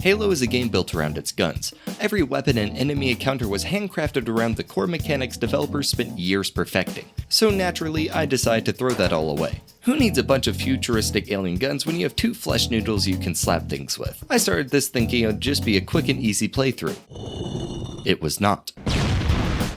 Halo is a game built around its guns. Every weapon and enemy encounter was handcrafted around the core mechanics developers spent years perfecting. So naturally, I decided to throw that all away. Who needs a bunch of futuristic alien guns when you have two flesh noodles you can slap things with? I started this thinking it would just be a quick and easy playthrough. It was not.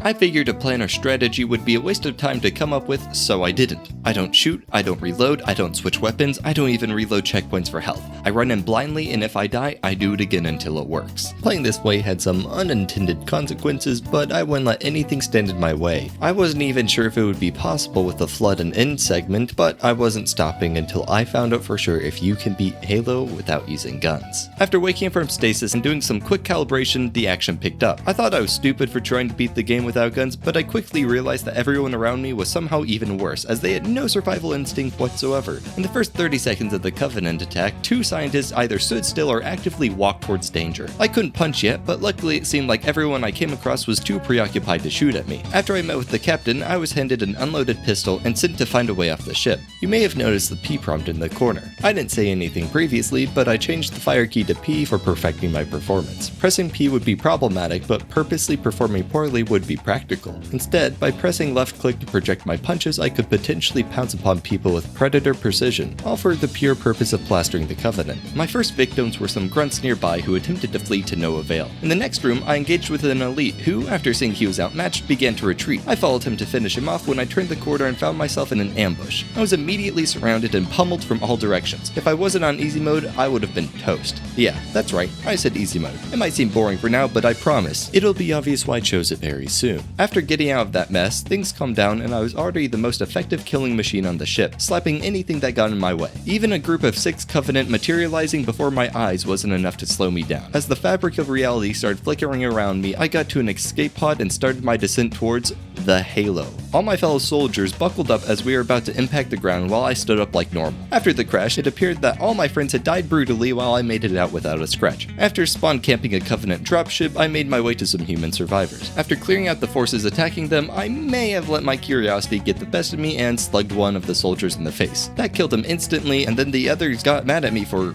I figured a plan or strategy would be a waste of time to come up with, so I didn't. I don't shoot, I don't reload, I don't switch weapons, I don't even reload checkpoints for health. I run in blindly, and if I die, I do it again until it works. Playing this way had some unintended consequences, but I wouldn't let anything stand in my way. I wasn't even sure if it would be possible with the flood and end segment, but I wasn't stopping until I found out for sure if you can beat Halo without using guns. After waking up from stasis and doing some quick calibration, the action picked up. I thought I was stupid for trying to beat the game without guns, but I quickly realized that everyone around me was somehow even worse, as they had no survival instinct whatsoever. In the first 30 seconds of the Covenant attack, two scientists either stood still or actively walked towards danger. I couldn't punch yet, but luckily it seemed like everyone I came across was too preoccupied to shoot at me. After I met with the captain, I was handed an unloaded pistol and sent to find a way off the ship. You may have noticed the P prompt in the corner. I didn't say anything previously, but I changed the fire key to P for perfecting my performance. Pressing P would be problematic, but purposely performing poorly would be practical. Instead, by pressing left click to project my punches, I could potentially pounce upon people with predator precision, all for the pure purpose of plastering the Covenant. My first victims were some grunts nearby who attempted to flee to no avail. In the next room, I engaged with an elite who, after seeing he was outmatched, began to retreat. I followed him to finish him off when I turned the corner and found myself in an ambush. I was immediately surrounded and pummeled from all directions. If I wasn't on easy mode, I would have been toast. Yeah, that's right, I said easy mode. It might seem boring for now, but I promise, it'll be obvious why I chose it very soon. After getting out of that mess, things calmed down and I was already the most effective killing machine on the ship, slapping anything that got in my way. Even a group of 6 Covenant materializing before my eyes wasn't enough to slow me down. As the fabric of reality started flickering around me, I got to an escape pod and started my descent towards the Halo. All my fellow soldiers buckled up as we were about to impact the ground while I stood up like normal. After the crash, it appeared that all my friends had died brutally while I made it out without a scratch. After spawn camping a Covenant dropship, I made my way to some human survivors. After clearing out the forces attacking them, I may have let my curiosity get the best of me and slugged one of the soldiers in the face. That killed him instantly, and then the others got mad at me for,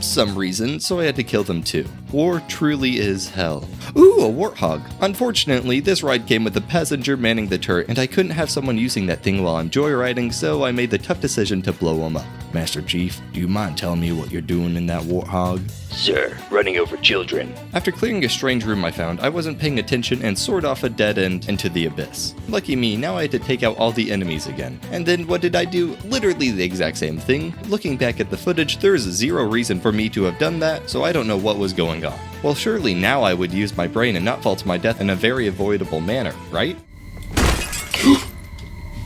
some reason, so I had to kill them too. War truly is hell. Ooh, a warthog. Unfortunately, this ride came with a passenger manning the turret, and I couldn't have someone using that thing while I'm joyriding, so I made the tough decision to blow him up. Master Chief, do you mind telling me what you're doing in that warthog? Sir, running over children. After clearing a strange room I found, I wasn't paying attention and soared off a dead end into the abyss. Lucky me, now I had to take out all the enemies again. And then what did I do? Literally the exact same thing. Looking back at the footage, there is zero reason for me to have done that, so I don't know what was going on. Well, surely now I would use my brain and not fall to my death in a very avoidable manner, right?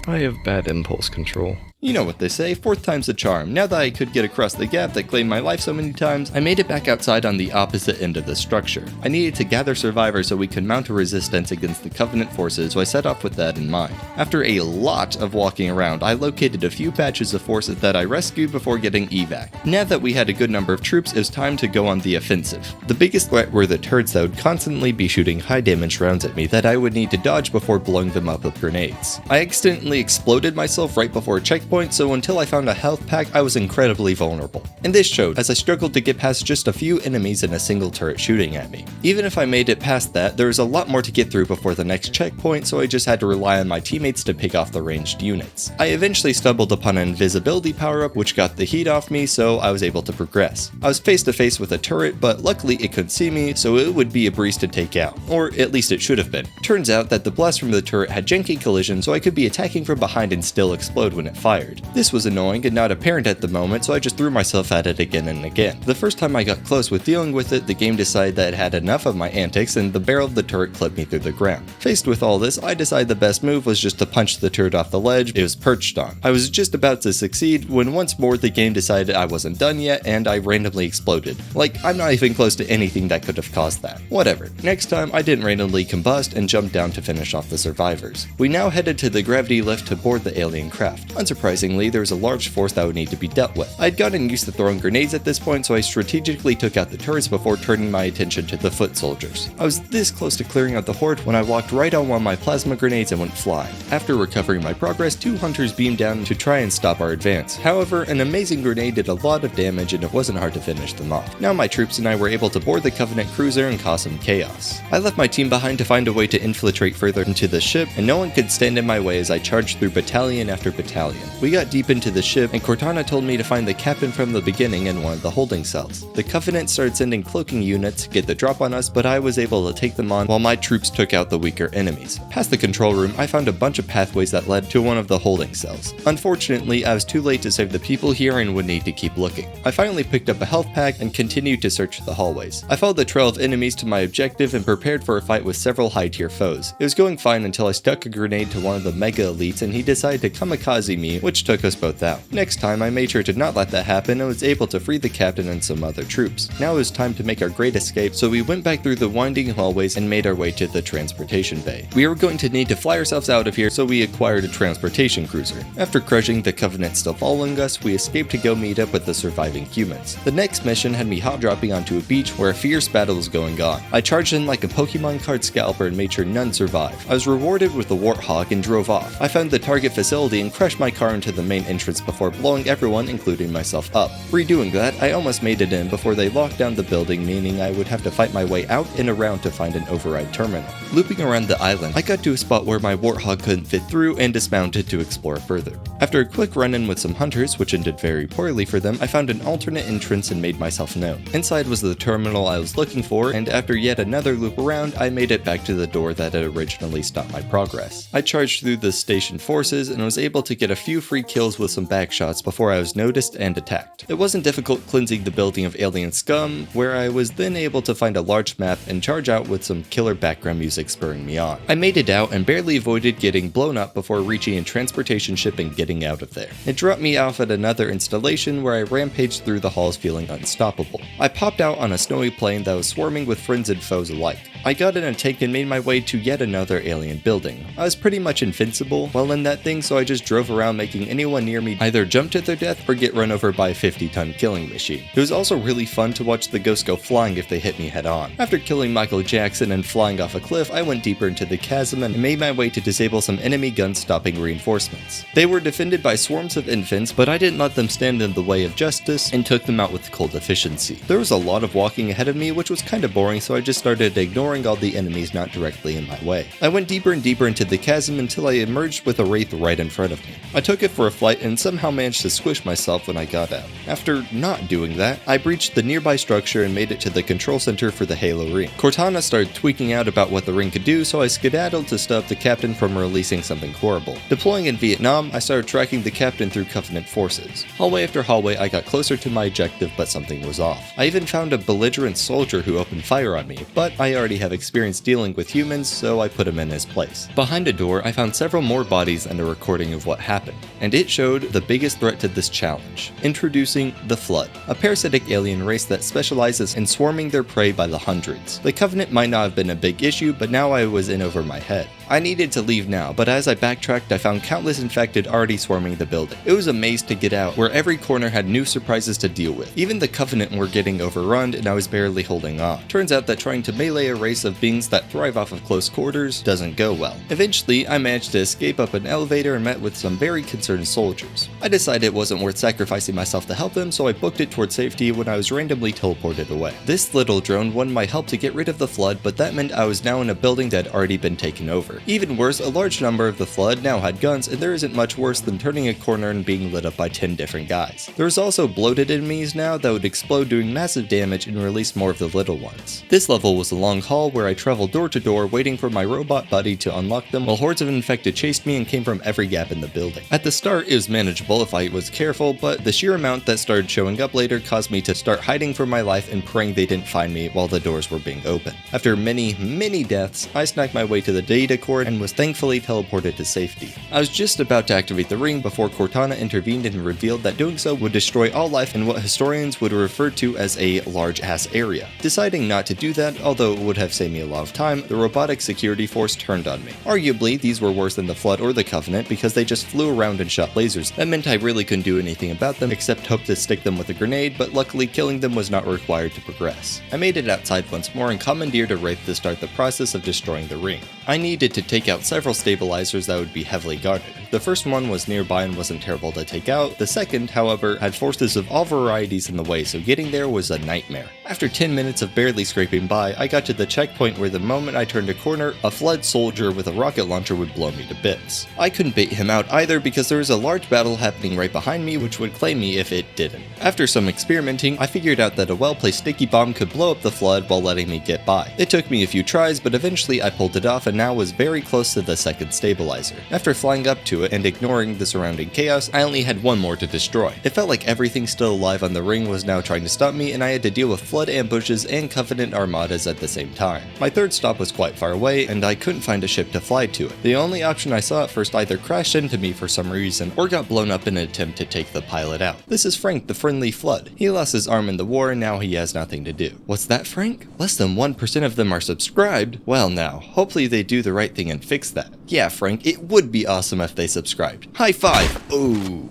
I have bad impulse control. You know what they say, 4th time's the charm. Now that I could get across the gap that claimed my life so many times, I made it back outside on the opposite end of the structure. I needed to gather survivors so we could mount a resistance against the Covenant forces, so I set off with that in mind. After a lot of walking around, I located a few patches of forces that I rescued before getting evac. Now that we had a good number of troops, it was time to go on the offensive. The biggest threat were the turrets that would constantly be shooting high damage rounds at me that I would need to dodge before blowing them up with grenades. I accidentally exploded myself right before a checkpoint, so until I found a health pack, I was incredibly vulnerable. And this showed, as I struggled to get past just a few enemies in a single turret shooting at me. Even if I made it past that, there was a lot more to get through before the next checkpoint, so I just had to rely on my teammates to pick off the ranged units. I eventually stumbled upon an invisibility power-up which got the heat off me, so I was able to progress. I was face to face with a turret, but luckily it couldn't see me, so it would be a breeze to take out. Or at least it should have been. Turns out that the blast from the turret had janky collision, so I could be attacking from behind and still explode when it fired. This was annoying and not apparent at the moment, so I just threw myself at it again and again. The first time I got close with dealing with it, the game decided that it had enough of my antics and the barrel of the turret clipped me through the ground. Faced with all this, I decided the best move was just to punch the turret off the ledge it was perched on. I was just about to succeed when once more the game decided I wasn't done yet and I randomly exploded. Like, I'm not even close to anything that could have caused that. Whatever. Next time, I didn't randomly combust and jumped down to finish off the survivors. We now headed to the gravity lift to board the alien craft. Unsurprisingly, Unsurprisingly, there was a large force that would need to be dealt with. I'd gotten used to throwing grenades at this point, so I strategically took out the turrets before turning my attention to the foot soldiers. I was this close to clearing out the horde when I walked right on one of my plasma grenades and went flying. After recovering my progress, 2 hunters beamed down to try and stop our advance. However, an amazing grenade did a lot of damage and it wasn't hard to finish them off. Now my troops and I were able to board the Covenant cruiser and cause some chaos. I left my team behind to find a way to infiltrate further into the ship, and no one could stand in my way as I charged through battalion after battalion. We got deep into the ship, and Cortana told me to find the captain from the beginning in one of the holding cells. The Covenant started sending cloaking units to get the drop on us, but I was able to take them on while my troops took out the weaker enemies. Past the control room, I found a bunch of pathways that led to one of the holding cells. Unfortunately, I was too late to save the people here and would need to keep looking. I finally picked up a health pack and continued to search the hallways. I followed the trail of enemies to my objective and prepared for a fight with several high-tier foes. It was going fine until I stuck a grenade to one of the mega elites and he decided to kamikaze me, which took us both out. Next time, I made sure to not let that happen and was able to free the captain and some other troops. Now it was time to make our great escape, so we went back through the winding hallways and made our way to the transportation bay. We were going to need to fly ourselves out of here, so we acquired a transportation cruiser. After crushing the Covenant still following us, we escaped to go meet up with the surviving humans. The next mission had me hot dropping onto a beach where a fierce battle was going on. I charged in like a Pokemon card scalper and made sure none survived. I was rewarded with a Warthog and drove off. I found the target facility and crashed my car into the main entrance before blowing everyone, including myself, up. Redoing that, I almost made it in before they locked down the building, meaning I would have to fight my way out and around to find an override terminal. Looping around the island, I got to a spot where my Warthog couldn't fit through and dismounted to explore further. After a quick run-in with some hunters, which ended very poorly for them, I found an alternate entrance and made myself known. Inside was the terminal I was looking for, and after yet another loop around, I made it back to the door that had originally stopped my progress. I charged through the station forces and was able to get a few free kills with some back shots before I was noticed and attacked. It wasn't difficult cleansing the building of alien scum, where I was then able to find a large map and charge out with some killer background music spurring me on. I made it out and barely avoided getting blown up before reaching a transportation ship and getting out of there. It dropped me off at another installation where I rampaged through the halls feeling unstoppable. I popped out on a snowy plain that was swarming with friends and foes alike. I got in a tank and made my way to yet another alien building. I was pretty much invincible while in that thing, so I just drove around making anyone near me either jump to their death or get run over by a 50-ton killing machine. It was also really fun to watch the ghosts go flying if they hit me head on. After killing Michael Jackson and flying off a cliff, I went deeper into the chasm and made my way to disable some enemy guns stopping reinforcements. They were defended by swarms of infants, but I didn't let them stand in the way of justice and took them out with cold efficiency. There was a lot of walking ahead of me, which was kinda boring, so I just started ignoring all the enemies not directly in my way. I went deeper and deeper into the chasm until I emerged with a wraith right in front of me. I took it for a flight and somehow managed to squish myself when I got out. After not doing that, I breached the nearby structure and made it to the control center for the Halo ring. Cortana started tweaking out about what the ring could do, so I skedaddled to stop the captain from releasing something horrible. Deploying in Vietnam, I started tracking the captain through Covenant forces. Hallway after hallway, I got closer to my objective, but something was off. I even found a belligerent soldier who opened fire on me, but I already have experience dealing with humans, so I put him in his place. Behind a door, I found several more bodies and a recording of what happened, and it showed the biggest threat to this challenge. Introducing the Flood, a parasitic alien race that specializes in swarming their prey by the hundreds. The Covenant might not have been a big issue, but now I was in over my head. I needed to leave now, but as I backtracked, I found countless infected already swarming the building. It was a maze to get out, where every corner had new surprises to deal with. Even the Covenant were getting overrun, and I was barely holding on. Turns out that trying to melee a race of beings that thrive off of close quarters doesn't go well. Eventually, I managed to escape up an elevator and met with some very concerned soldiers. I decided it wasn't worth sacrificing myself to help them, so I booked it towards safety when I was randomly teleported away. This little drone wanted my help to get rid of the Flood, but that meant I was now in a building that had already been taken over. Even worse, a large number of the Flood now had guns, and there isn't much worse than turning a corner and being lit up by 10 different guys. There was also bloated enemies now that would explode doing massive damage and release more of the little ones. This level was a long haul where I traveled door to door waiting for my robot buddy to unlock them while hordes of infected chased me and came from every gap in the building. At the start it was manageable if I was careful, but the sheer amount that started showing up later caused me to start hiding for my life and praying they didn't find me while the doors were being opened. After many deaths, I snagged my way to the data core cord and was thankfully teleported to safety. I was just about to activate the ring before Cortana intervened and revealed that doing so would destroy all life in what historians would refer to as a large-ass area. Deciding not to do that, although it would have saved me a lot of time, the robotic security force turned on me. Arguably, these were worse than the Flood or the Covenant because they just flew around and shot lasers. That meant I really couldn't do anything about them except hope to stick them with a grenade, but luckily killing them was not required to progress. I made it outside once more and commandeered a wraith to start the process of destroying the ring. I needed to take out several stabilizers that would be heavily guarded. The first one was nearby and wasn't terrible to take out. The second, however, had forces of all varieties in the way, so getting there was a nightmare. After 10 minutes of barely scraping by, I got to the checkpoint where the moment I turned a corner, a Flood soldier with a rocket launcher would blow me to bits. I couldn't bait him out either because there was a large battle happening right behind me which would claim me if it didn't. After some experimenting, I figured out that a well-placed sticky bomb could blow up the Flood while letting me get by. It took me a few tries, but eventually I pulled it off and now was very close to the second stabilizer. After flying up to it and ignoring the surrounding chaos, I only had one more to destroy. It felt like everything still alive on the ring was now trying to stop me, and I had to deal with Flood ambushes and Covenant armadas at the same time. My third stop was quite far away, and I couldn't find a ship to fly to it. The only option I saw at first either crashed into me for some reason, or got blown up in an attempt to take the pilot out. This is Frank, the friendly Flood. He lost his arm in the war, and now he has nothing to do. What's that, Frank? Less than 1% of them are subscribed? Well now, hopefully they do the right thing and fix that. Yeah, Frank, it would be awesome if they subscribed. High five! Oh,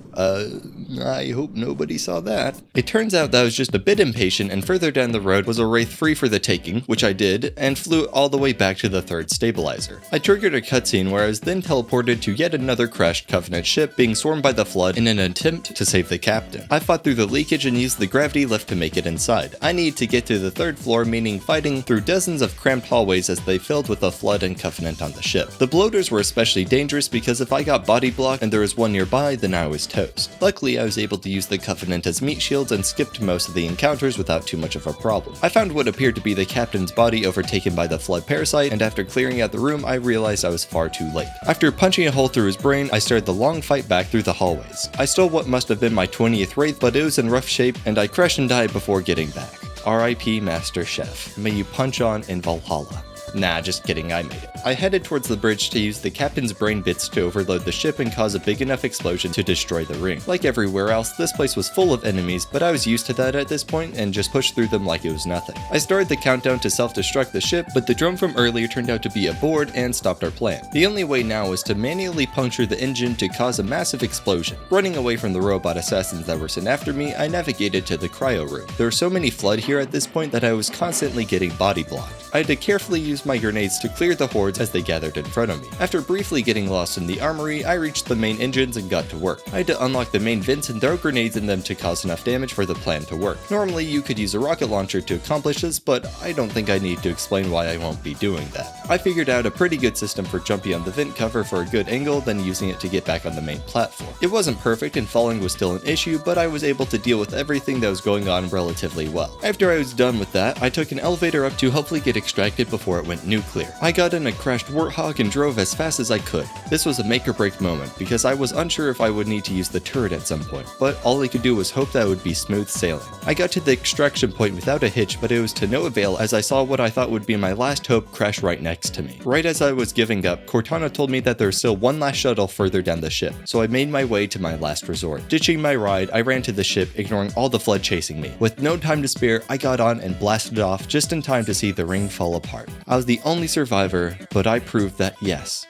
I hope nobody saw that. It turns out that I was just a bit impatient, and further down the road was a wraith free for the taking, which I did, and flew all the way back to the third stabilizer. I triggered a cutscene where I was then teleported to yet another crashed Covenant ship being swarmed by the Flood in an attempt to save the captain. I fought through the leakage and used the gravity lift to make it inside. I needed to get to the third floor, meaning fighting through dozens of cramped hallways as they filled with the Flood and Covenant on the ship. The bloaters were especially dangerous because if I got body blocked and there was one nearby, then I was toast. Luckily, I was able to use the Covenant as meat shields and skipped most of the encounters without too much of a problem. I found what appeared to be the captain's body overtaken by the Flood parasite, and after clearing out the room, I realized I was far too late. After punching a hole through his brain, I started the long fight back through the hallways. I stole what must have been my 20th wraith, but it was in rough shape, and I crashed and died before getting back. R.I.P. Master Chef. May you punch on in Valhalla. Nah, just kidding, I made it. I headed towards the bridge to use the captain's brain bits to overload the ship and cause a big enough explosion to destroy the ring. Like everywhere else, this place was full of enemies, but I was used to that at this point and just pushed through them like it was nothing. I started the countdown to self-destruct the ship, but the drone from earlier turned out to be a board and stopped our plan. The only way now was to manually puncture the engine to cause a massive explosion. Running away from the robot assassins that were sent after me, I navigated to the cryo room. There were so many Flood here at this point that I was constantly getting body blocked. I had to carefully use my grenades to clear the hordes as they gathered in front of me. After briefly getting lost in the armory, I reached the main engines and got to work. I had to unlock the main vents and throw grenades in them to cause enough damage for the plan to work. Normally, you could use a rocket launcher to accomplish this, but I don't think I need to explain why I won't be doing that. I figured out a pretty good system for jumping on the vent cover for a good angle, then using it to get back on the main platform. It wasn't perfect and falling was still an issue, but I was able to deal with everything that was going on relatively well. After I was done with that, I took an elevator up to hopefully get extracted before it went nuclear. I got in a crashed Warthog and drove as fast as I could. This was a make or break moment because I was unsure if I would need to use the turret at some point, but all I could do was hope that it would be smooth sailing. I got to the extraction point without a hitch, but it was to no avail as I saw what I thought would be my last hope crash right next to me. Right as I was giving up, Cortana told me that there was still one last shuttle further down the ship, so I made my way to my last resort. Ditching my ride, I ran to the ship, ignoring all the Flood chasing me. With no time to spare, I got on and blasted off just in time to see the ring fall apart. I was the only survivor, but I proved that yes,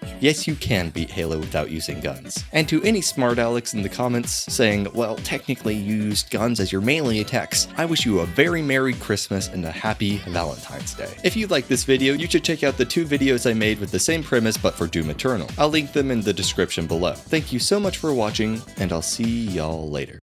you can beat Halo without using guns. And to any smart Alex in the comments saying, well, technically you used guns as your melee attacks, I wish you a very Merry Christmas and a Happy Valentine's Day. If you like this video, you should check out the 2 videos I made with the same premise but for Doom Eternal. I'll link them in the description below. Thank you so much for watching, and I'll see y'all later.